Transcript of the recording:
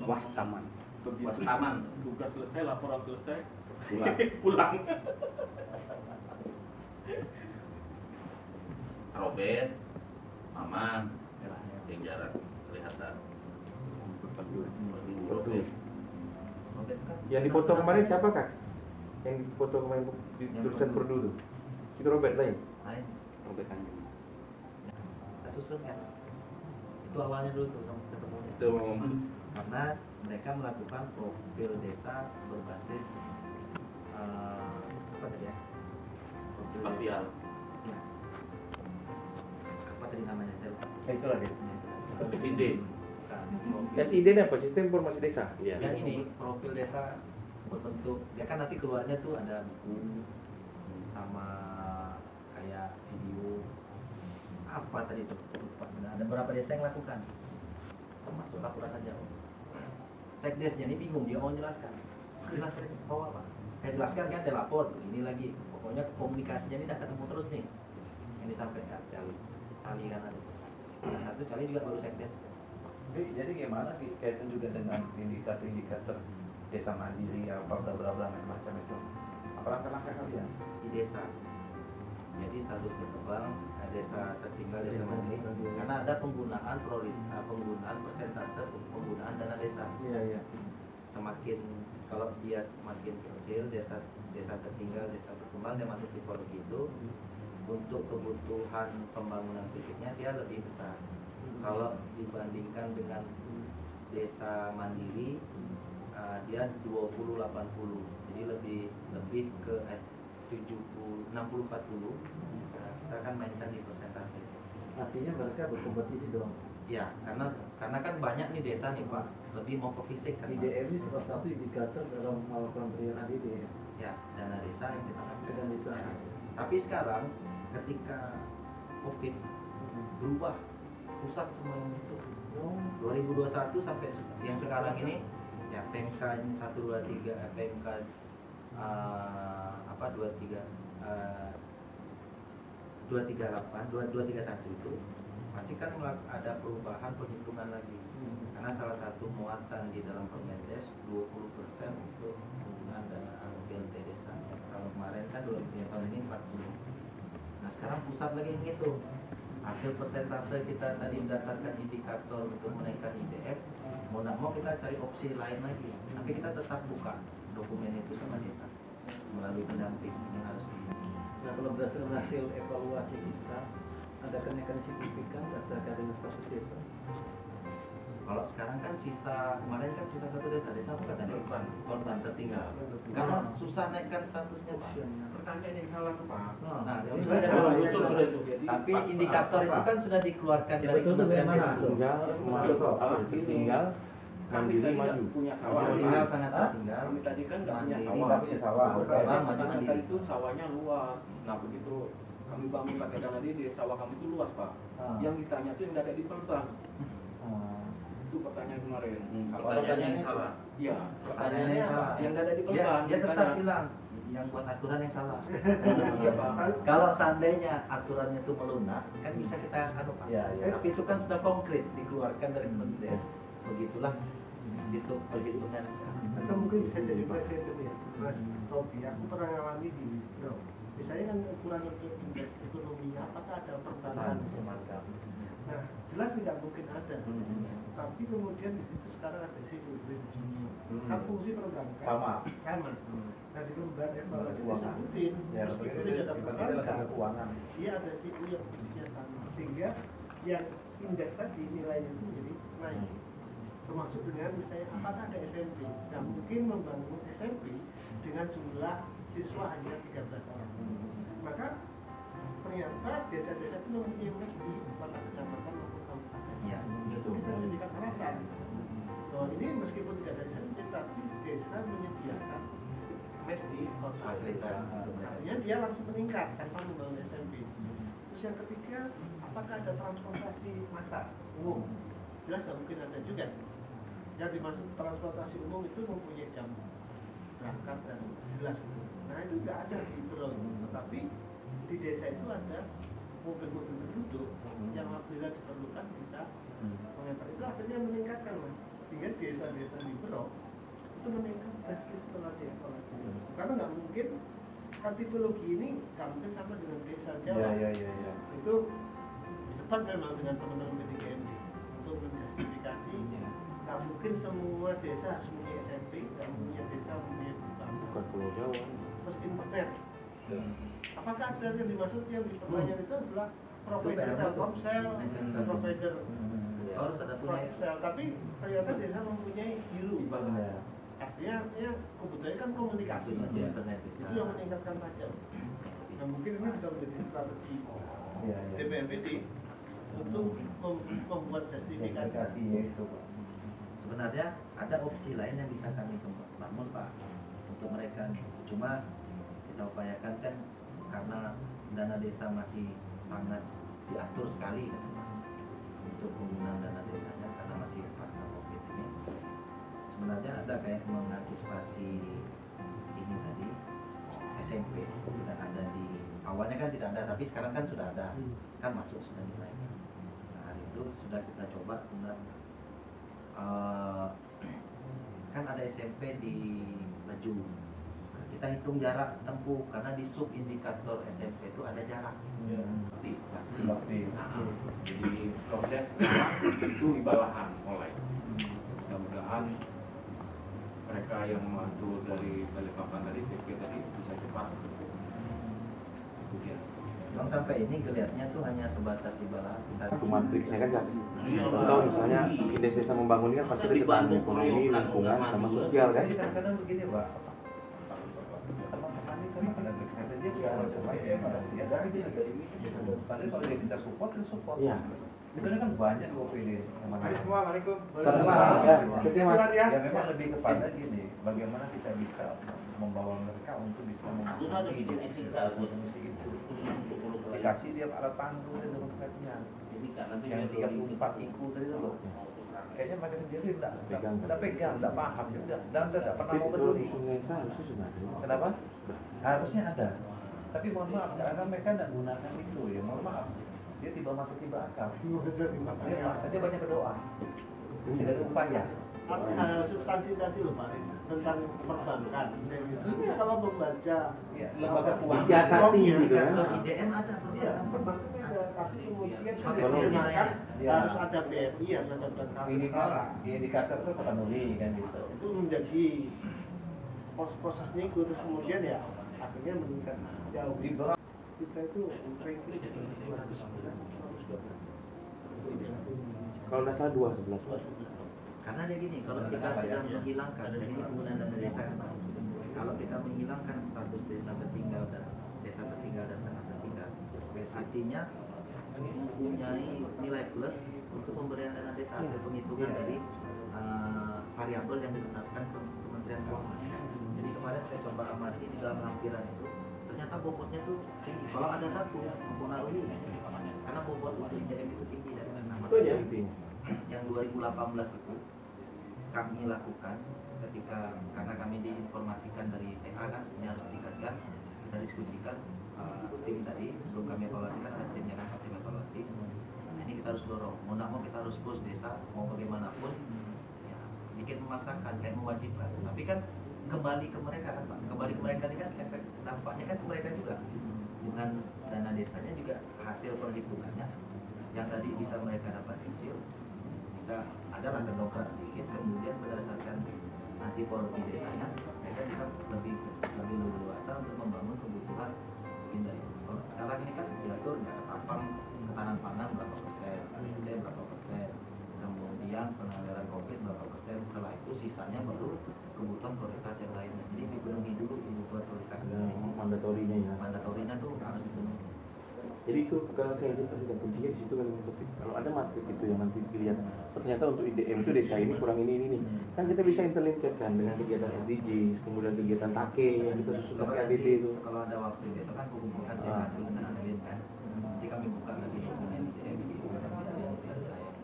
Wastaman. Begitu Wastaman. tugas selesai, laporan selesai, Pulang. pulang. Robert, Maman, yang jarang kelihatan. Robert. Robert kan. Yang dipoto kemarin siapa kak? Yang dipoto kemarin di Yang tulisan Perdu. Perdu tuh? Itu Robert lain? Lain. Robert Tanjung. Kita susun kan. Itu awalnya dulu tuh sama ketemunya. Itu Karena mereka melakukan profil desa berbasis apa tadi ya? Profil desa. spasial. Ya. Apa tadi namanya? Saya lupa. Itulah dia. SID. Bukan. Profil. SID ini apa? Sistem Informasi Desa. Iya. Yang ini profil desa berbentuk dia kan nanti keluarnya tuh ada buku sama kayak video apa tadi itu lupa sudah ada berapa desa yang lakukan termasuk Lapura saja. Sekdesnya ini bingung dia mau jelaskan jelaskan mau apa saya jelaskan kan dia lapor ini lagi pokoknya komunikasinya ini udah ketemu terus nih yang disampaikan Cali kan ada satu Cali juga baru sekdes. Jadi gimana kaitan juga dengan indikator-indikator desa mandiri apa bla bla bla macam itu? Apa langkah-langkah kalian? Di desa jadi status berkembang desa tertinggal desa mandiri karena ada penggunaan penggunaan persentase penggunaan dana desa. Iya. Semakin kalau dia semakin kecil desa tertinggal desa berkembang dia masuk tipologi itu untuk kebutuhan pembangunan fisiknya dia lebih besar. Kalau dibandingkan dengan desa mandiri dia 20-80 jadi lebih ke 60-40 kita kan mainkan di persentase itu. Artinya mereka berkompetisi dong. Ya karena kan banyak nih desa nih Pak lebih mau ke fisik kan Pak. IDM ini salah satu indikator dalam hal pemberian ADD ya. Ya dana desa yang kita pakai. Dan desa. Tapi sekarang ketika COVID berubah pusat semua itu 2021 sampai yang sekarang ini ya PMK 123 PMK 231 itu masih kan ada perubahan perhitungan lagi karena salah satu muatan di dalam Permendes 20% untuk penggunaan dana BLT desa. Kalau kemarin kan 2003 tahun ini 40. Nah sekarang pusat lagi menghitung hasil persentase kita tadi berdasarkan indikator untuk menaikkan IDF mau nggak mau kita cari opsi lain lagi tapi kita tetap buka dokumen itu sama desa melalui pendamping yang harus Nah kalau berdasarkan hasil evaluasi kita ada kenaikan signifikan terkait dengan status desa. kalau sekarang kan kemarin kan sisa satu desa bukan saja korban tertinggal karena susah naikkan statusnya Pak. Pertanyaan yang salah tuh Pak. Nah, Jadi sudah ada betul, betul sudah itu. Jadi tapi pas indikator itu kan sudah dikeluarkan Ya, dari betul, Kementerian bagaimana? Desa. Tinggal kami mandiri tadi nggak maju. punya sawah. Tertinggal sangat tertinggal. Kami tadi kan nggak punya Mandiri sawah. nggak punya sawah. berkembang maju Ternyata mandiri. itu sawahnya luas. Nah begitu kami bangun pakai dana DD, sawah kami itu luas Pak. Yang ditanya tuh yang nggak ada di Perda. Itu pertanyaan kemarin. Kalau pertanyaan yang salah. Iya. Pertanyaannya yang salah. Yang nggak ada di Dia, Perda. dia tetap bilang yang buat aturan yang salah. Iya Pak. Kalau seandainya aturannya itu melunak, kan bisa kita Pak. Iya. Tapi itu kan sudah konkret dikeluarkan dari Kemendes. Begitulah itu perhitungan. Atau mungkin bisa jadi presiden ya, Mas Tobi. Aku pernah ngalami di misalnya kan ukuran untuk indeks ekonominya, apakah ada perubahan? Nah, jelas tidak mungkin ada. Tapi kemudian di situ sekarang ada CUB kan fungsi perbankan sama. Nah di lembaga evaluasi disebutin, Ya, meskipun itu tidak ada adalah perbankan, keuangan. dia ada CU yang fungsinya sama, sehingga yang indeks tadi nilainya itu menjadi naik. Termasuk dengan misalnya apakah ada SMP? Nah mungkin membangun SMP dengan jumlah siswa hanya 13 orang. Maka ternyata desa-desa itu mempunyai mes di kota kecamatan maupun kabupaten. Iya, Itu kita jadikan alasan bahwa ini meskipun tidak ada SMP tapi desa menyediakan mes di kota. Fasilitas. Artinya dia langsung meningkat tanpa membangun SMP. Terus yang ketiga, apakah ada transportasi massal umum? Jelas nggak mungkin ada juga. Yang dimaksud transportasi umum itu mempunyai jam berangkat dan jelas gitu. Nah itu nggak ada di Pulau itu, tetapi di desa itu ada mobil-mobil penduduk yang apabila diperlukan bisa mengantar. Itu akhirnya meningkatkan Mas sehingga desa-desa di Berok itu meningkat drastis setelah dievaluasi. Karena nggak mungkin kan tipologi ini nggak mungkin sama dengan desa Jawa. Itu di depan memang dengan teman-teman PTKMD untuk menjustifikasi nggak mungkin semua desa harus punya SMP, nggak punya desa punya bambu. Bukan Pulau Jawa. Terus internet. Apakah ada yang dimaksud yang di pertanyaan itu adalah provider Telkomsel, provider harus ada punya Excel, tapi ternyata desa mempunyai Giro. Artinya kebutuhannya kan komunikasi. internet bisa. Itu yang meningkatkan pajak. Nah mungkin ini bisa menjadi strategi DPMPD untuk membuat justifikasi. itu. Sebenarnya ada opsi lain yang bisa kami bangun Pak untuk mereka. Cuma kita upayakan kan karena dana desa masih sangat diatur sekali kan, untuk penggunaan dana desanya karena masih pasca COVID ini. Sebenarnya ada kayak mengantisipasi ini tadi SMP tidak ada di awalnya kan tidak ada, tapi sekarang kan sudah ada, kan masuk sudah nilainya. Nah itu sudah kita coba sebenarnya. Kan ada SMP di Laju. Nah, kita hitung jarak tempuh karena di sub indikator SMP itu ada jarak. Bakti. Jadi proses itu di bawahan mulai. Mudah-mudahan mereka yang membantu dari Balikpapan dari CP tadi bisa cepat. Ya. Memang sampai ini kelihatannya tuh hanya sebatas ibarat Itu matriksnya kan Kak. Contoh misalnya indeks desa membangun ini kan pasti ada ketahanan ekonomi, lingkungan, sama sosial kan. Jadi kadang-kadang begini Pak. Teman petani kan ada dia bicara sama dia masih ada dia. Padahal kalau dia minta support kan support. Iya. Sebenarnya kan banyak OPD yang mana. Assalamualaikum. Ya, kita Mas. Ya memang lebih kepada gini, bagaimana kita bisa membawa mereka untuk bisa memahami fungsi itu. Dikasih dia alat pandu dan dokumennya. Yang 34 IKU tadi itu loh. Kayaknya mereka sendiri enggak pegang, enggak paham juga. Dan enggak pernah mau peduli. Sungai harusnya sudah ada. Kenapa? Harusnya ada. Tapi mohon maaf, karena mereka enggak gunakan itu ya. Mohon maaf. Dia tiba masa tiba akal. Dia banyak berdoa. Tidak ada upaya. Hal substansi tadi loh Pak Riz, tentang perbankan misalnya itu kalau membaca lembaga keuangan disiasati gitu kan. Kalau IDM ada iya perbankan ada, tapi kemudian Ekonomi. dimakan Iya. harus ada BNI, harus ada bank ini malah indikator itu terpenuhi kan gitu. itu menjadi prosesnya itu, terus kemudian ya akhirnya meningkat jauh. Di bawah Kita itu ranking 211 112 untuk IDM Indonesia. Kalau nggak salah 211. Karena dia gini, kalau kita sudah menghilangkan, jadi ini penggunaan dana desa kan, kalau kita menghilangkan status desa tertinggal dan sangat tertinggal, artinya mempunyai nilai plus untuk pemberian dana desa hasil penghitungan dari variabel yang ditetapkan Kementerian Keuangan. Jadi kemarin saya coba amati di dalam lampiran itu, ternyata bobotnya tuh tinggi. Kalau ada satu mempengaruhi, karena bobot untuk IDM itu tinggi dari nama Itu aja intinya. yang 2018 itu kami lakukan ketika karena kami diinformasikan dari TA kan ini harus ditingkatkan, kita diskusikan tim tadi sebelum kami evaluasikan ada tim yang akan tim evaluasi. Nah, ini kita harus dorong, mau nggak mau kita harus push desa mau bagaimanapun ya, sedikit memaksakan kayak mewajibkan, tapi kan kembali ke mereka kan Pak, kembali ke mereka ini kan efek dampaknya kan ke mereka juga dengan dana desanya juga hasil perhitungannya yang tadi bisa mereka dapat kecil bisa adalah kedokrak sedikit, kemudian berdasarkan tipologi desanya mereka bisa lebih leluasa untuk membangun kebutuhan mungkin dari kalau sekarang ini kan diatur nggak ketampang ketahanan pangan berapa persen, KDT berapa persen, kemudian penanggulangan COVID berapa persen, setelah itu sisanya baru kebutuhan prioritas yang lainnya. Jadi dipenuhi dulu kebutuhan prioritas lainnya. Mandatorinya tuh harus dipenuhi. Jadi itu kalau saya edukasi dan kuncinya di situ kan untuk kalau ada matrik itu yang nanti dilihat ternyata untuk IDM itu desa ini kurang ini kan kita bisa interlinkkan dengan kegiatan SDGs kemudian kegiatan TAKE yang kita susun pakai ADD itu. Kalau ada waktu besok kan kumpulkan tema dulu dengan admin kan. Nanti kami buka lagi